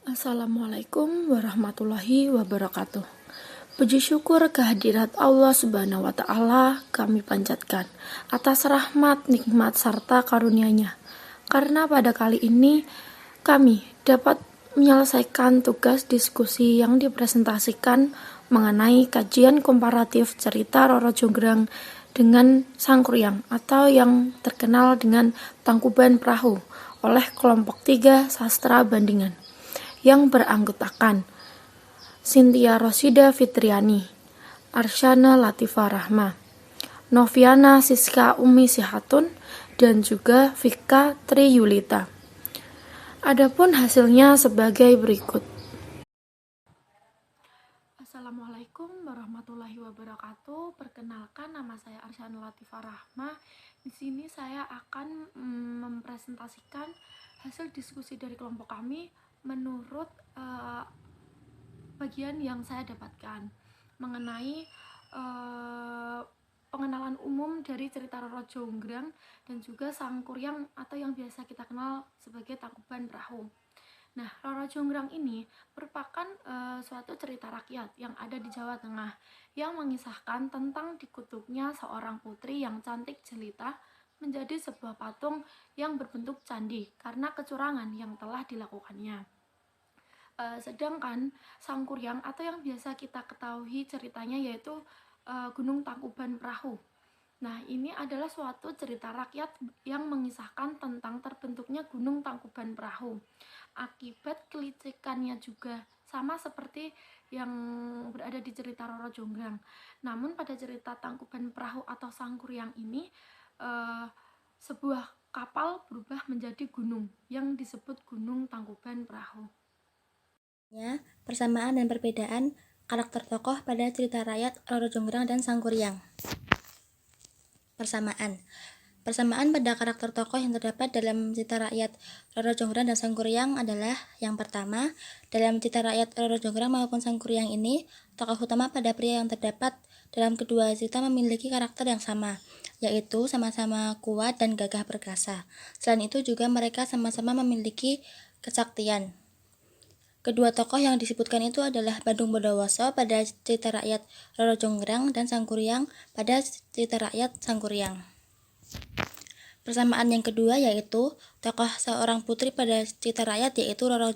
Assalamualaikum warahmatullahi wabarakatuh. Puji syukur kehadirat Allah Subhanahu wa Ta'ala kami panjatkan atas rahmat, nikmat, serta karunia-Nya. Karena pada kali ini kami dapat menyelesaikan tugas diskusi yang dipresentasikan mengenai kajian komparatif cerita Roro Jonggrang dengan Sangkuriang atau yang terkenal dengan Tangkuban Perahu oleh kelompok 3 Sastra Bandingan yang beranggotakan Cynthia Rosida Fitriani, Arsyana Latifah Rahma, Noviana Siska Umi Sihatun, dan juga Vika Triyulita. Adapun hasilnya sebagai berikut. Assalamualaikum warahmatullahi wabarakatuh. Perkenalkan, nama saya Arsyana Latifah Rahma. Di sini saya akan mempresentasikan hasil diskusi dari kelompok kami menurut bagian yang saya dapatkan mengenai pengenalan umum dari cerita Roro Jonggrang dan juga Sangkuriang atau yang biasa kita kenal sebagai Tangkuban Perahu. Nah, Roro Jonggrang ini merupakan suatu cerita rakyat yang ada di Jawa Tengah yang mengisahkan tentang dikutuknya seorang putri yang cantik jelita menjadi sebuah patung yang berbentuk candi karena kecurangan yang telah dilakukannya. Sedangkan Sangkuriang atau yang biasa kita ketahui ceritanya yaitu Gunung Tangkuban Perahu. Nah, ini adalah suatu cerita rakyat yang mengisahkan tentang terbentuknya Gunung Tangkuban Perahu. Akibat kelicikannya juga sama seperti yang berada di cerita Roro Jonggrang. Namun pada cerita Tangkuban Perahu atau Sangkuriang ini sebuah kapal berubah menjadi gunung yang disebut Gunung Tangkuban Perahu. Persamaan dan perbedaan karakter tokoh pada cerita rakyat Roro Jonggrang dan Sangkuriang. Persamaan pada karakter tokoh yang terdapat dalam cerita rakyat Roro Jonggrang dan Sangkuriang adalah: yang pertama, dalam cerita rakyat Roro Jonggrang maupun Sangkuriang ini, tokoh utama pada pria yang terdapat dalam kedua cerita memiliki karakter yang sama, yaitu sama-sama kuat dan gagah perkasa. Selain itu juga mereka sama-sama memiliki kesaktian. Kedua tokoh yang disebutkan itu adalah Bandung Bondowoso pada cerita rakyat Roro Jonggrang dan Sangkuriang pada cerita rakyat Sangkuriang. Persamaan yang kedua yaitu tokoh seorang putri pada cerita rakyat yaitu Roro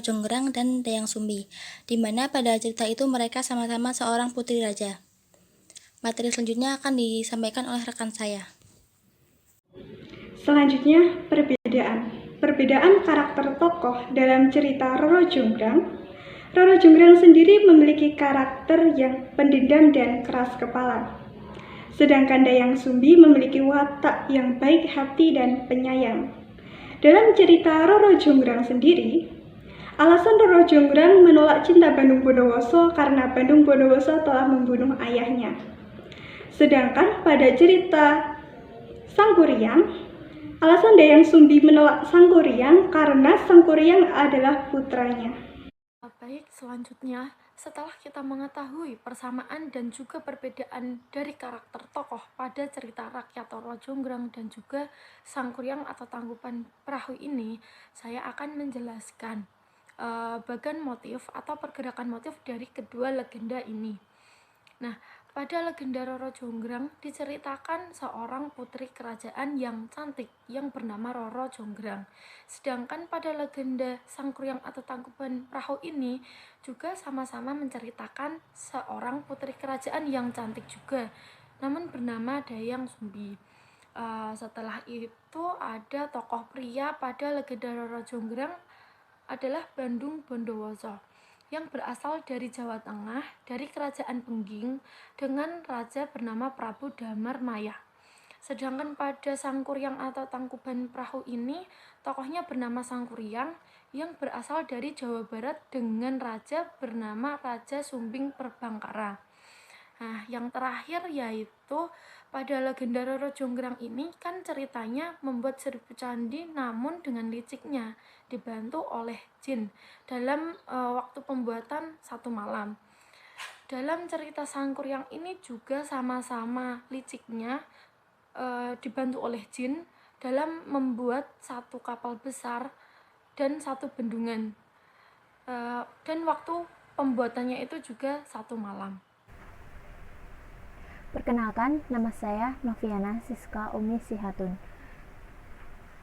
Jonggrang dan Dayang Sumbi, di mana pada cerita itu mereka sama-sama seorang putri raja. Materi selanjutnya akan disampaikan oleh rekan saya. Selanjutnya, perbedaan karakter tokoh dalam cerita Roro Jonggrang. Roro Jonggrang sendiri memiliki karakter yang pendendam dan keras kepala. Sedangkan Dayang Sumbi memiliki watak yang baik hati dan penyayang. Dalam cerita Roro Jonggrang sendiri, alasan Roro Jonggrang menolak cinta Bandung Bondowoso karena Bandung Bondowoso telah membunuh ayahnya. Sedangkan pada cerita Sangkuriang, alasan Dayang Sumbi menolak Sangkuriang karena Sangkuriang adalah putranya. Baik, selanjutnya setelah kita mengetahui persamaan dan juga perbedaan dari karakter tokoh pada cerita rakyat Roro Jonggrang dan juga Sangkuriang atau Tangkuban Perahu ini, saya akan menjelaskan bagian motif atau pergerakan motif dari kedua legenda ini. Nah, pada legenda Roro Jonggrang diceritakan seorang putri kerajaan yang cantik yang bernama Roro Jonggrang. Sedangkan pada legenda Sangkuriang atau Tangkuban Perahu ini juga sama-sama menceritakan seorang putri kerajaan yang cantik juga, namun bernama Dayang Sumbi. Setelah itu ada tokoh pria pada legenda Roro Jonggrang adalah Bandung Bondowoso yang berasal dari Jawa Tengah, dari kerajaan Pengging dengan raja bernama Prabu Damar Maya. Sedangkan pada Sangkuriang atau Tangkuban Perahu ini, tokohnya bernama Sangkuriang yang berasal dari Jawa Barat dengan raja bernama Raja Sumbing Perbangkara. Nah, yang terakhir yaitu pada legenda Roro Jonggrang ini kan ceritanya membuat 1000 candi namun dengan liciknya dibantu oleh jin dalam waktu pembuatan 1 malam. Dalam cerita Sangkuriang ini juga sama-sama liciknya dibantu oleh jin dalam membuat satu kapal besar dan satu bendungan. dan waktu pembuatannya itu juga 1 malam. Perkenalkan, nama saya Noviana Siska Umi Sihatun.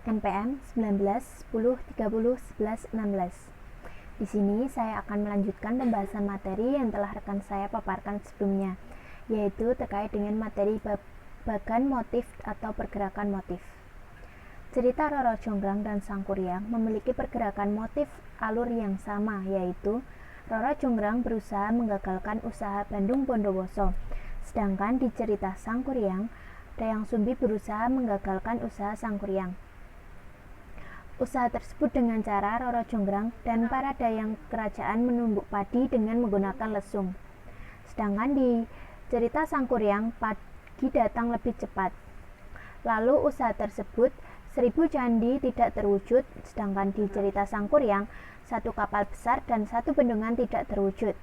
NPM 19 10 30 11 16. Di sini saya akan melanjutkan pembahasan materi yang telah rekan saya paparkan sebelumnya, yaitu terkait dengan materi bagan motif atau pergerakan motif. Cerita Roro Jonggrang dan Sangkuriang memiliki pergerakan motif alur yang sama, yaitu Roro Jonggrang berusaha menggagalkan usaha Bandung Bondowoso, sedangkan di cerita Sangkuriang, Dayang Sumbi berusaha menggagalkan usaha Sangkuriang. Usaha tersebut dengan cara Roro Jonggrang dan para dayang kerajaan menumbuk padi dengan menggunakan lesung. Sedangkan di cerita Sangkuriang, padi datang lebih cepat. Lalu usaha tersebut 1000 candi tidak terwujud, sedangkan di cerita Sangkuriang 1 kapal besar dan 1 bendungan tidak terwujud.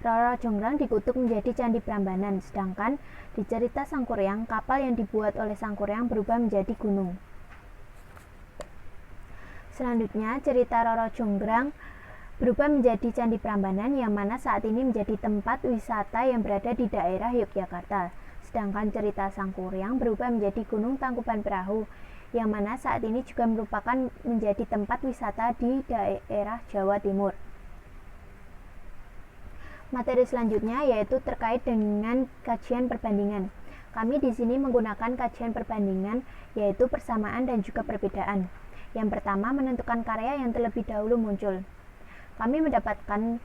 Roro Jonggrang dikutuk menjadi Candi Prambanan, sedangkan di cerita Sangkuriang kapal yang dibuat oleh Sangkuriang berubah menjadi gunung. Selanjutnya, cerita Roro Jonggrang berubah menjadi Candi Prambanan yang mana saat ini menjadi tempat wisata yang berada di daerah Yogyakarta. Sedangkan cerita Sangkuriang berubah menjadi Gunung Tangkuban Perahu yang mana saat ini juga merupakan menjadi tempat wisata di daerah Jawa Timur. Materi selanjutnya yaitu terkait dengan kajian perbandingan. Kami di sini menggunakan kajian perbandingan yaitu persamaan dan juga perbedaan. Yang pertama, menentukan karya yang terlebih dahulu muncul. Kami mendapatkan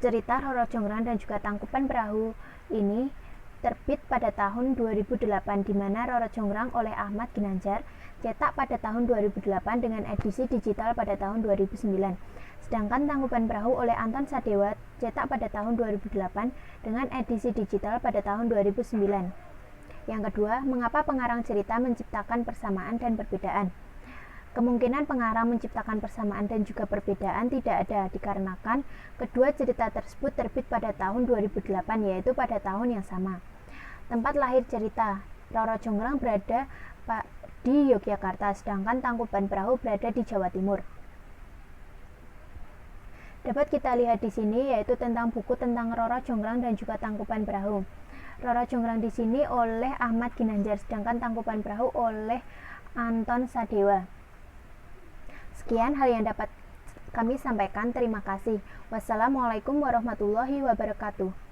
cerita Roro Jonggrang dan juga Tangkuban Perahu ini terbit pada tahun 2008, di mana Roro Jonggrang oleh Ahmad Ginanjar cetak pada tahun 2008 dengan edisi digital pada tahun 2009. Sedangkan Tangkuban Perahu oleh Anton Sadewa cetak pada tahun 2008 dengan edisi digital pada tahun 2009. Yang kedua, mengapa pengarang cerita menciptakan persamaan dan perbedaan? Kemungkinan pengarang menciptakan persamaan dan juga perbedaan tidak ada dikarenakan kedua cerita tersebut terbit pada tahun 2008, yaitu pada tahun yang sama. Tempat lahir cerita, Roro Jonggrang berada di Yogyakarta, sedangkan Tangkuban Perahu berada di Jawa Timur. Dapat kita lihat di sini yaitu tentang buku tentang Roro Jonggrang dan juga Tangkuban Perahu. Roro Jonggrang di sini oleh Ahmad Ginanjar, sedangkan Tangkuban Perahu oleh Anton Sadewa. Sekian hal yang dapat kami sampaikan. Terima kasih. Wassalamualaikum warahmatullahi wabarakatuh.